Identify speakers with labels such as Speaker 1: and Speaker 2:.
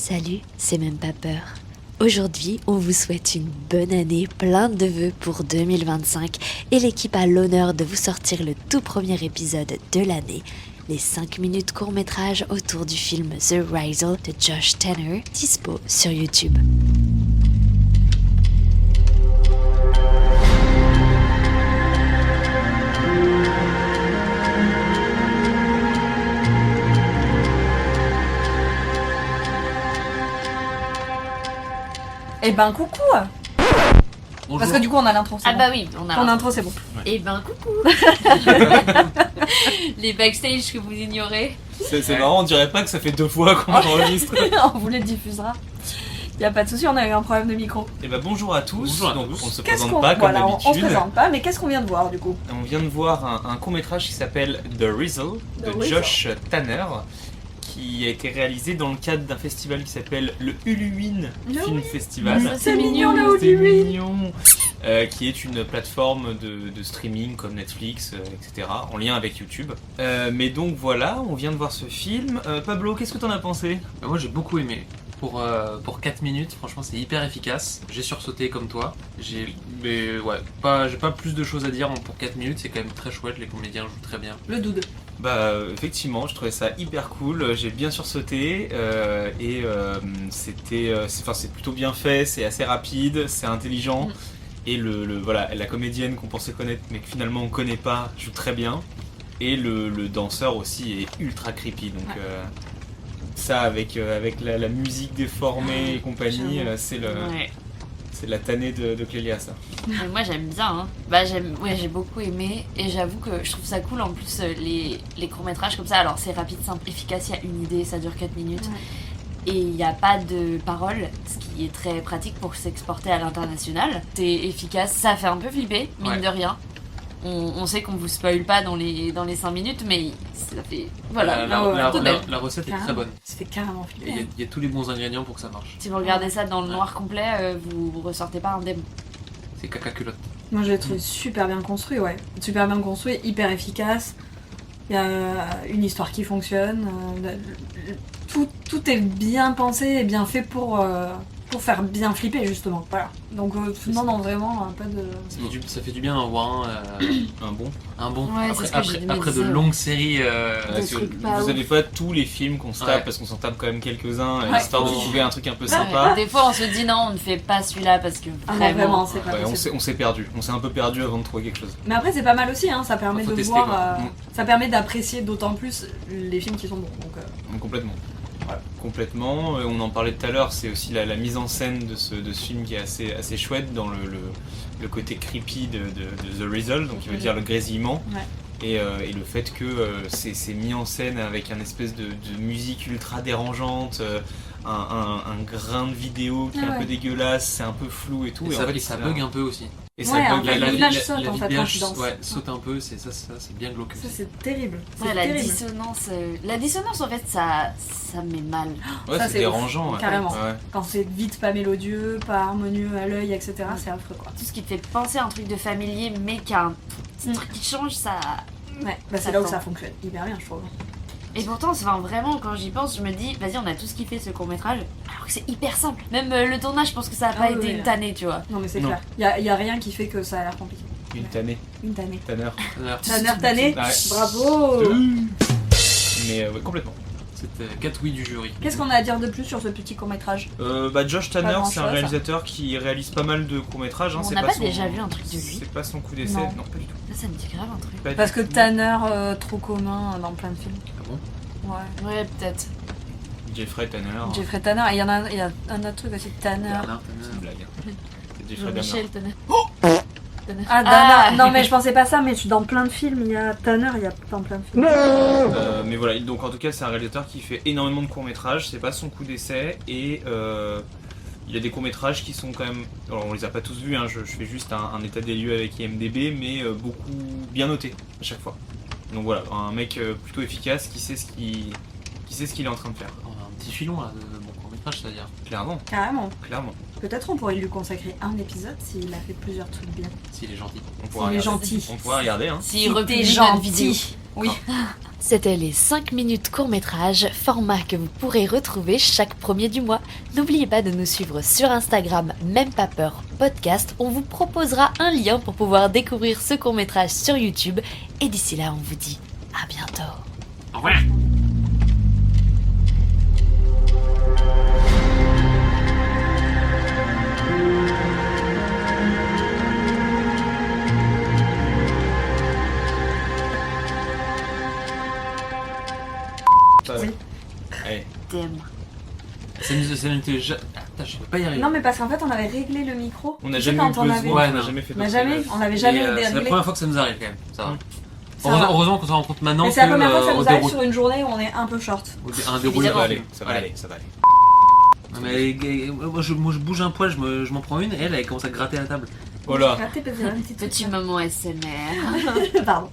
Speaker 1: Salut, c'est même pas peur. Aujourd'hui, on vous souhaite une bonne année, plein de vœux pour 2025 et l'équipe a l'honneur de vous sortir le tout premier épisode de l'année, les 5 minutes court-métrage autour du film The Riser de Josh Tanner, dispo sur YouTube.
Speaker 2: Eh ben coucou.
Speaker 3: Bonjour.
Speaker 2: Parce que du coup on a l'intro, c'est
Speaker 4: Ah
Speaker 2: bon.
Speaker 4: bah oui, on a
Speaker 2: Ton intro c'est bon.
Speaker 4: Et ben coucou. Les backstage que vous ignorez.
Speaker 3: C'est marrant, on dirait pas que ça fait 2 fois qu'on enregistre.
Speaker 2: On vous les diffusera. Y a pas de souci, on a eu un problème de micro.
Speaker 3: Et bah bonjour à tous.
Speaker 5: Bonjour à
Speaker 3: Donc
Speaker 5: tous.
Speaker 3: on se
Speaker 2: Qu'est-ce
Speaker 3: présente
Speaker 2: qu'on
Speaker 3: pas comme
Speaker 2: voilà, on se
Speaker 3: d'habitude.
Speaker 2: présente pas, mais qu'est-ce qu'on vient de voir du coup?
Speaker 3: On vient de voir un court-métrage qui s'appelle The Rizzle de
Speaker 2: The Rizzle.
Speaker 3: Josh Tanner, qui a été réalisé dans le cadre d'un festival qui s'appelle le Huluwin
Speaker 2: Le
Speaker 3: Film Festival.
Speaker 2: C'est mignon le
Speaker 3: C'est
Speaker 2: Huluwin.
Speaker 3: mignon. Qui est une plateforme de streaming comme Netflix, etc., en lien avec YouTube. Mais donc voilà, on vient de voir ce film. Pablo, qu'est-ce que t'en as pensé?
Speaker 5: Bah, moi j'ai beaucoup aimé. Pour 4 minutes, franchement c'est hyper efficace. J'ai sursauté comme toi. J'ai pas plus de choses à dire. Pour 4 minutes, c'est quand même très chouette. Les comédiens jouent très bien.
Speaker 2: Le dude.
Speaker 3: Bah effectivement, je trouvais ça hyper cool, j'ai bien sursauté et c'est plutôt bien fait, c'est assez rapide, c'est intelligent et voilà, la comédienne qu'on pensait connaître mais que finalement on connaît pas joue très bien et le danseur aussi est ultra creepy donc ça avec la musique déformée et compagnie, c'est la tannée de Clélia ça.
Speaker 4: Mais moi j'aime bien. Hein. J'ai beaucoup aimé et j'avoue que je trouve ça cool en plus les courts-métrages comme ça. Alors c'est rapide, simple, efficace, il y a une idée, ça dure 4 minutes.
Speaker 2: Ouais.
Speaker 4: Et il n'y a pas de parole, ce qui est très pratique pour s'exporter à l'international. C'est efficace, ça fait un peu flipper, mine
Speaker 5: Ouais.
Speaker 4: de rien. On sait qu'on vous spoil pas dans les 5 minutes, mais ça fait... Voilà, tout de même.
Speaker 5: La recette est très
Speaker 2: Carrément.
Speaker 5: bonne.
Speaker 2: Ça fait carrément
Speaker 5: Et
Speaker 2: flipper.
Speaker 5: il y a tous les bons ingrédients pour que ça marche.
Speaker 4: Si vous regardez ça dans le noir complet, vous ressortez pas indemne.
Speaker 5: C'est caca culotte.
Speaker 2: Moi je l'ai trouvé super bien construit, ouais. Super bien construit, hyper efficace. Il y a une histoire qui fonctionne. Tout est bien pensé et bien fait pour faire bien flipper justement. Voilà. Donc non, vraiment pas de...
Speaker 5: Ça fait du bien d'en voir
Speaker 3: Un bon.
Speaker 4: Ouais, c'est ce que j'ai
Speaker 5: après de
Speaker 4: dit.
Speaker 5: longues séries.
Speaker 3: Parce que
Speaker 4: trucs pas
Speaker 3: vous
Speaker 4: ouf.
Speaker 3: avez pas tous les films qu'on se tape
Speaker 5: Ouais.
Speaker 3: parce qu'on s'en tape quand même quelques-uns
Speaker 2: Ouais.
Speaker 3: histoire de
Speaker 5: Ouais.
Speaker 3: trouver un truc un peu
Speaker 4: Ouais,
Speaker 3: sympa.
Speaker 4: des fois on se dit non, on ne fait pas celui-là parce que
Speaker 2: Ah non,
Speaker 4: vraiment...
Speaker 2: vraiment, c'est pas
Speaker 3: Ouais,
Speaker 2: possible.
Speaker 3: on s'est perdu, on s'est un peu perdu avant de trouver quelque chose.
Speaker 2: Mais après c'est pas mal aussi, hein. Ça permet
Speaker 5: Faut
Speaker 2: de
Speaker 5: tester,
Speaker 2: voir,
Speaker 5: quoi.
Speaker 2: ça permet d'apprécier d'autant plus les films qui sont bons. Donc,
Speaker 3: Complètement. Voilà, complètement. On en parlait tout à l'heure, c'est aussi la mise en scène de ce film qui est assez chouette dans le côté creepy de The Rizzle, donc qui veut dire le grésillement.
Speaker 2: Ouais.
Speaker 3: Et le fait que c'est mis en scène avec un espèce de musique ultra dérangeante, un grain de vidéo qui est un peu dégueulasse, c'est un peu flou et tout.
Speaker 5: Et
Speaker 3: en fait,
Speaker 5: ça bug un peu aussi.
Speaker 3: Et
Speaker 2: Ouais,
Speaker 3: ça
Speaker 2: en
Speaker 3: bug
Speaker 2: fait, l'image saute, en fait, quand
Speaker 5: l'image,
Speaker 2: tu danses.
Speaker 5: ouais, saute un peu, c'est bien glauque.
Speaker 2: ça c'est terrible. C'est
Speaker 4: Ouais, la
Speaker 2: terrible.
Speaker 4: dissonance, la dissonance en fait ça met mal.
Speaker 3: Ouais,
Speaker 2: ça,
Speaker 3: c'est
Speaker 2: c'est
Speaker 3: dérangeant.
Speaker 2: ouf,
Speaker 3: Ouais.
Speaker 2: carrément.
Speaker 3: Ouais.
Speaker 2: Quand c'est vite pas mélodieux, pas harmonieux à l'œil, etc. C'est affreux quoi.
Speaker 4: Tout ce qui te fait penser à un truc de familier mais qui a un petit
Speaker 2: Mm.
Speaker 4: truc qui change, ça...
Speaker 2: Ouais, bah c'est
Speaker 4: Ça
Speaker 2: là où
Speaker 4: tend.
Speaker 2: ça fonctionne hyper bien je trouve.
Speaker 4: Et pourtant, vraiment, quand j'y pense, je me dis, vas-y, on a tous kiffé ce court-métrage, alors que c'est hyper simple. Même le tournage, je pense que ça a
Speaker 2: Ah
Speaker 4: pas
Speaker 2: oui,
Speaker 4: été
Speaker 2: oui.
Speaker 4: tanné, tu vois.
Speaker 2: Non mais c'est
Speaker 3: Non.
Speaker 2: clair. Y a rien qui fait que ça a l'air compliqué.
Speaker 3: Une tannée,
Speaker 2: Une tannée.
Speaker 3: Tanner.
Speaker 2: Tanné,
Speaker 3: Ouais.
Speaker 2: bravo.
Speaker 3: Mais ouais, complètement.
Speaker 5: C'était 4 oui du jury.
Speaker 2: Qu'est-ce qu'on a à dire de plus sur ce petit court métrage?
Speaker 3: Josh Tanner,
Speaker 2: Pas
Speaker 3: c'est un
Speaker 2: grand-chose.
Speaker 3: réalisateur qui réalise pas mal de courts-métrages.
Speaker 4: On
Speaker 3: c'est
Speaker 4: n'a pas
Speaker 3: son-
Speaker 4: déjà vu un truc de lui?
Speaker 3: C'est pas son coup d'essai,
Speaker 2: Non.
Speaker 3: non, pas du tout.
Speaker 4: Ça me dit grave un truc.
Speaker 3: Pas du
Speaker 2: Parce que
Speaker 3: tout.
Speaker 2: Tanner trop commun dans plein de films.
Speaker 5: Ah bon?
Speaker 2: Ouais.
Speaker 4: Ouais, peut-être.
Speaker 3: Jeffrey Tanner.
Speaker 2: Jeffrey Tanner, et il y a un autre truc aussi, Tanner.
Speaker 3: C'est une blague. hein. C'est Jeffrey Dahmer.
Speaker 4: Michel Tanner. Tanner.
Speaker 2: Ah, Tanner. Non mais je pensais pas ça, mais je suis dans plein de films, il y a Tanner, il y a dans plein de films.
Speaker 3: Mais voilà, donc en tout cas, c'est un réalisateur qui fait énormément de courts-métrages. C'est pas son coup d'essai et il y a des courts-métrages qui sont quand même. Alors, on les a pas tous vus, hein, je fais juste un état des lieux avec IMDb, mais beaucoup bien notés à chaque fois. Donc voilà, un mec plutôt efficace qui sait ce qu'il est en train de faire.
Speaker 5: On a un petit filon là de bon court-métrage, c'est-à-dire.
Speaker 3: Clairement,
Speaker 2: Carrément.
Speaker 3: clairement.
Speaker 2: Peut-être on pourrait lui consacrer un épisode s'il a fait plusieurs trucs bien.
Speaker 5: S'il est gentil.
Speaker 3: On pourra
Speaker 2: Il est
Speaker 3: regarder.
Speaker 2: gentil.
Speaker 3: On pourra regarder, hein.
Speaker 4: S'il
Speaker 2: Si
Speaker 4: republie
Speaker 2: t'es
Speaker 4: notre vidéo.
Speaker 2: gentil.
Speaker 4: Oui.
Speaker 1: C'était les 5 minutes court-métrage, format que vous pourrez retrouver chaque premier du mois. N'oubliez pas de nous suivre sur Instagram, même pas peur podcast. On vous proposera un lien pour pouvoir découvrir ce court-métrage sur YouTube. Et d'ici là, on vous dit à bientôt.
Speaker 5: Au revoir.
Speaker 3: Ça va.
Speaker 2: Oui.
Speaker 3: Allez.
Speaker 4: Damn.
Speaker 5: Ça n'était jamais. Attends, je peux pas y arriver.
Speaker 2: Non, mais parce qu'en fait, on avait réglé le micro.
Speaker 3: On n'a
Speaker 2: Tu sais,
Speaker 3: jamais eu
Speaker 2: quand on avait-
Speaker 3: besoin,
Speaker 5: Ouais,
Speaker 3: on n'a
Speaker 5: non.
Speaker 3: jamais fait
Speaker 2: On n'a
Speaker 3: d'autres
Speaker 2: jamais,
Speaker 3: réglages.
Speaker 2: on n'avait jamais
Speaker 5: Et, c'est la
Speaker 2: déréglé.
Speaker 5: première fois que ça nous arrive quand même. Ça va.
Speaker 2: Ça va.
Speaker 5: Heureusement qu'on s'en rend compte maintenant
Speaker 2: Mais c'est la
Speaker 5: que,
Speaker 2: première fois que ça
Speaker 5: au
Speaker 2: nous arrive
Speaker 5: déroul-
Speaker 2: sur une journée où on est un peu short.
Speaker 5: un déroulé
Speaker 3: Ça va
Speaker 5: va
Speaker 3: aller, ça va aller, ça va aller.
Speaker 5: Non, mais moi je bouge un poil, je m'en prends une et elle commence à gratter la table.
Speaker 3: Voilà.
Speaker 2: Raté, petit, un petit truc.
Speaker 4: Petit moment SMR.
Speaker 2: Pardon.